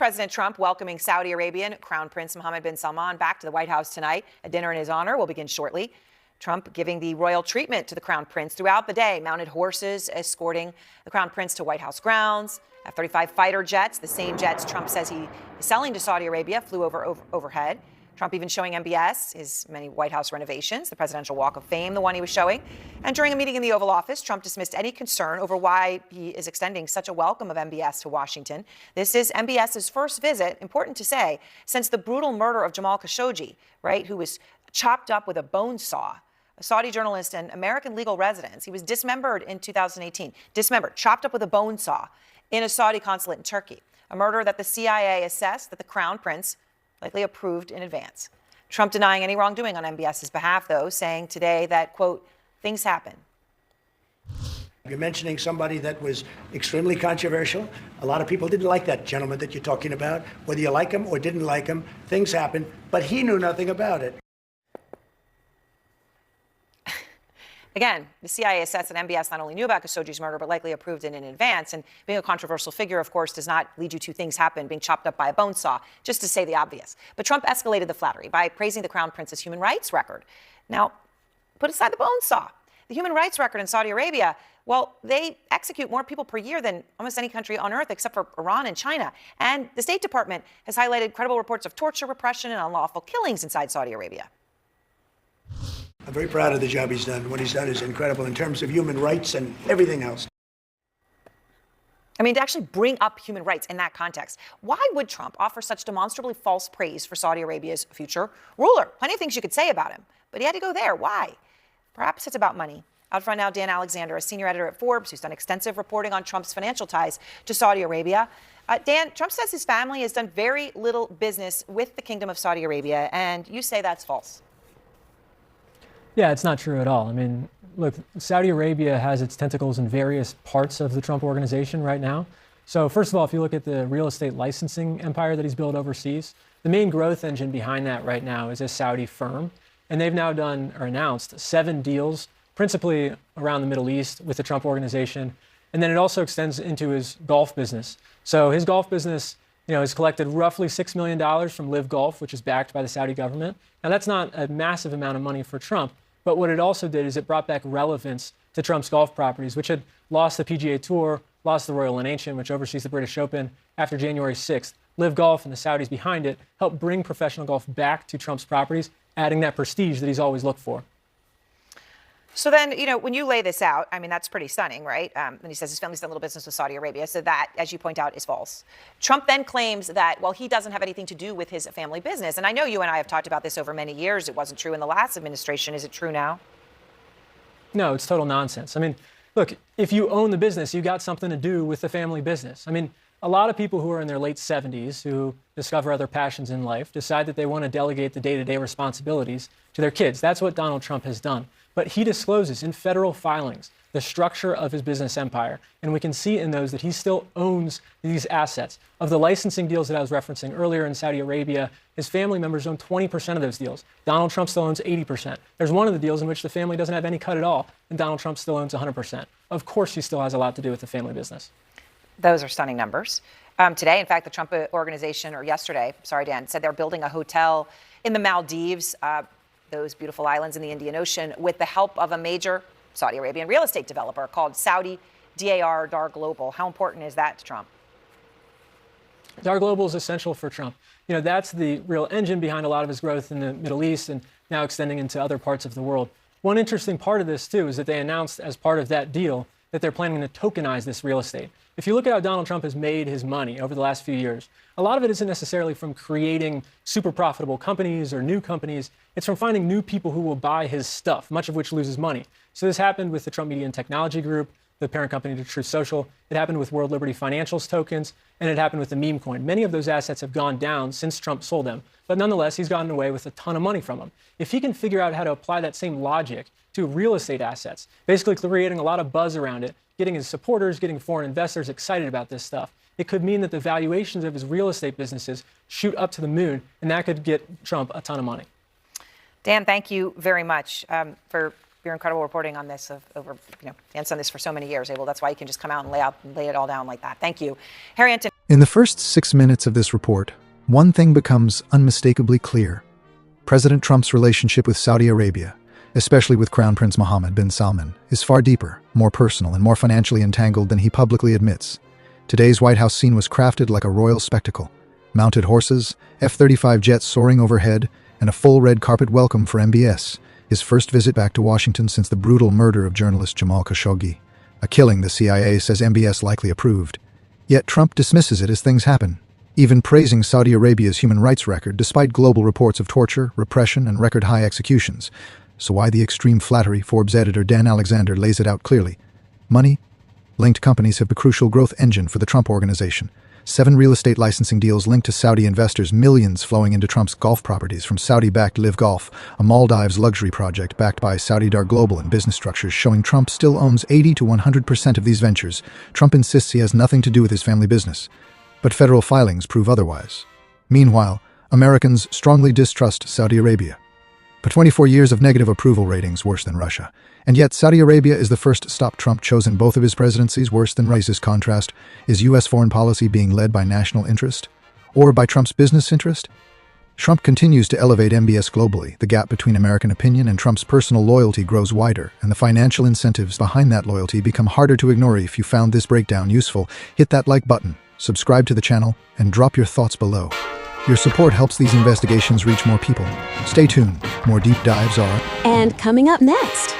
President Trump welcoming Saudi Arabian Crown Prince Mohammed bin Salman back to the White House tonight. A dinner in his honor will begin shortly. Trump giving the royal treatment to the Crown Prince throughout the day. Mounted horses escorting the Crown Prince to White House grounds. F-35 fighter jets, the same jets Trump says he is selling to Saudi Arabia, flew overhead. Trump even showing MBS his many White House renovations, the Presidential Walk of Fame, the one he was showing. And during a meeting in the Oval Office, Trump dismissed any concern over why he is extending such a welcome of MBS to Washington. This is MBS's first visit, important to say, since the brutal murder of Jamal Khashoggi, right, who was chopped up with a bone saw. A Saudi journalist and American legal resident. He was dismembered in 2018. Dismembered, chopped up with a bone saw in a Saudi consulate in Turkey. A murder that the CIA assessed that the Crown Prince likely approved in advance. Trump denying any wrongdoing on MBS's behalf, though, saying today that, quote, things happen. You're mentioning somebody that was extremely controversial. A lot of people didn't like that gentleman that you're talking about. Whether you like him or didn't like him, things happen, but he knew nothing about it. Again, the CIA assessed that MBS not only knew about Khashoggi's murder, but likely approved it in advance. And being a controversial figure, of course, does not lead you to things happen, being chopped up by a bone saw, just to say the obvious. But Trump escalated the flattery by praising the Crown Prince's human rights record. Now, put aside the bone saw. The human rights record in Saudi Arabia, well, they execute more people per year than almost any country on earth except for Iran and China. And the State Department has highlighted credible reports of torture, repression, and unlawful killings inside Saudi Arabia. I'm very proud of the job he's done. What he's done is incredible in terms of human rights and everything else. I mean, to actually bring up human rights in that context, why would Trump offer such demonstrably false praise for Saudi Arabia's future ruler? Plenty of things you could say about him, but he had to go there. Why? Perhaps it's about money. Out front now, Dan Alexander, a senior editor at Forbes, who's done extensive reporting on Trump's financial ties to Saudi Arabia. Dan, Trump says his family has done very little business with the Kingdom of Saudi Arabia, and you say that's false. Yeah, it's not true at all. I mean, look, Saudi Arabia has its tentacles in various parts of the Trump organization right now. So first of all, if you look at the real estate licensing empire that he's built overseas, the main growth engine behind that right now is a Saudi firm. And they've now done or announced 7 deals, principally around the Middle East with the Trump organization. And then it also extends into his golf business. So his golf business, has collected roughly $6 million from LIV Golf, which is backed by the Saudi government. Now, that's not a massive amount of money for Trump, but what it also did is it brought back relevance to Trump's golf properties, which had lost the PGA Tour, lost the Royal Ancient, which oversees the British Open, after January 6th. LIV Golf and the Saudis behind it helped bring professional golf back to Trump's properties, adding that prestige that he's always looked for. So then, when you lay this out, I mean, that's pretty stunning, right? And he says his family's done little business with Saudi Arabia. So that, as you point out, is false. Trump then claims that, well, he doesn't have anything to do with his family business. And I know you and I have talked about this over many years. It wasn't true in the last administration. Is it true now? No, it's total nonsense. I mean, look, if you own the business, you got something to do with the family business. I mean, a lot of people who are in their late 70s who discover other passions in life decide that they want to delegate the day-to-day responsibilities to their kids. That's what Donald Trump has done. But he discloses in federal filings the structure of his business empire. And we can see in those that he still owns these assets. Of the licensing deals that I was referencing earlier in Saudi Arabia, his family members own 20% of those deals. Donald Trump still owns 80%. There's one of the deals in which the family doesn't have any cut at all, and Donald Trump still owns 100%. Of course, he still has a lot to do with the family business. Those are stunning numbers. Today, in fact, the Trump organization, or yesterday, sorry, Dan, said they're building a hotel in the Maldives, those beautiful islands in the Indian Ocean, with the help of a major Saudi Arabian real estate developer called Saudi DAR Global. How important is that to Trump? DAR Global is essential for Trump. That's the real engine behind a lot of his growth in the Middle East and now extending into other parts of the world. One interesting part of this, too, is that they announced as part of that deal that they're planning to tokenize this real estate. If you look at how Donald Trump has made his money over the last few years, a lot of it isn't necessarily from creating super profitable companies or new companies. It's from finding new people who will buy his stuff, much of which loses money. So this happened with the Trump Media and Technology Group, the parent company to Truth Social. It happened with World Liberty Financial's tokens, and it happened with the meme coin. Many of those assets have gone down since Trump sold them, but nonetheless, he's gotten away with a ton of money from them. If he can figure out how to apply that same logic to real estate assets, basically creating a lot of buzz around it, getting his supporters, getting foreign investors excited about this stuff, it could mean that the valuations of his real estate businesses shoot up to the moon, and that could get Trump a ton of money. Dan, thank you very much for your incredible reporting on this over, Dan's done this for so many years, Abel. That's why you can just come out and lay it all down like that. Thank you. Harry Anton. In the first 6 minutes of this report, one thing becomes unmistakably clear. President Trump's relationship with Saudi Arabia, especially with Crown Prince Mohammed bin Salman, is far deeper, more personal, and more financially entangled than he publicly admits. Today's White House scene was crafted like a royal spectacle. Mounted horses, F-35 jets soaring overhead, and a full red carpet welcome for MBS, his first visit back to Washington since the brutal murder of journalist Jamal Khashoggi, a killing the CIA says MBS likely approved. Yet Trump dismisses it as things happen, even praising Saudi Arabia's human rights record despite global reports of torture, repression, and record-high executions. So why the extreme flattery? Forbes editor Dan Alexander lays it out clearly. Money? Linked companies have the crucial growth engine for the Trump Organization. 7 real estate licensing deals linked to Saudi investors, millions flowing into Trump's golf properties from Saudi-backed LIV Golf, a Maldives luxury project backed by Saudi DAR Global and business structures showing Trump still owns 80 to 100% of these ventures. Trump insists he has nothing to do with his family business, but federal filings prove otherwise. Meanwhile, Americans strongly distrust Saudi Arabia. But 24 years of negative approval ratings worse than Russia. And yet Saudi Arabia is the first stop Trump chose in both of his presidencies. Worse than Russia's contrast. Is U.S. foreign policy being led by national interest? Or by Trump's business interest? Trump continues to elevate MBS globally. The gap between American opinion and Trump's personal loyalty grows wider, and the financial incentives behind that loyalty become harder to ignore. If you found this breakdown useful, hit that like button, subscribe to the channel, and drop your thoughts below. Your support helps these investigations reach more people. Stay tuned. More deep dives are... And coming up next...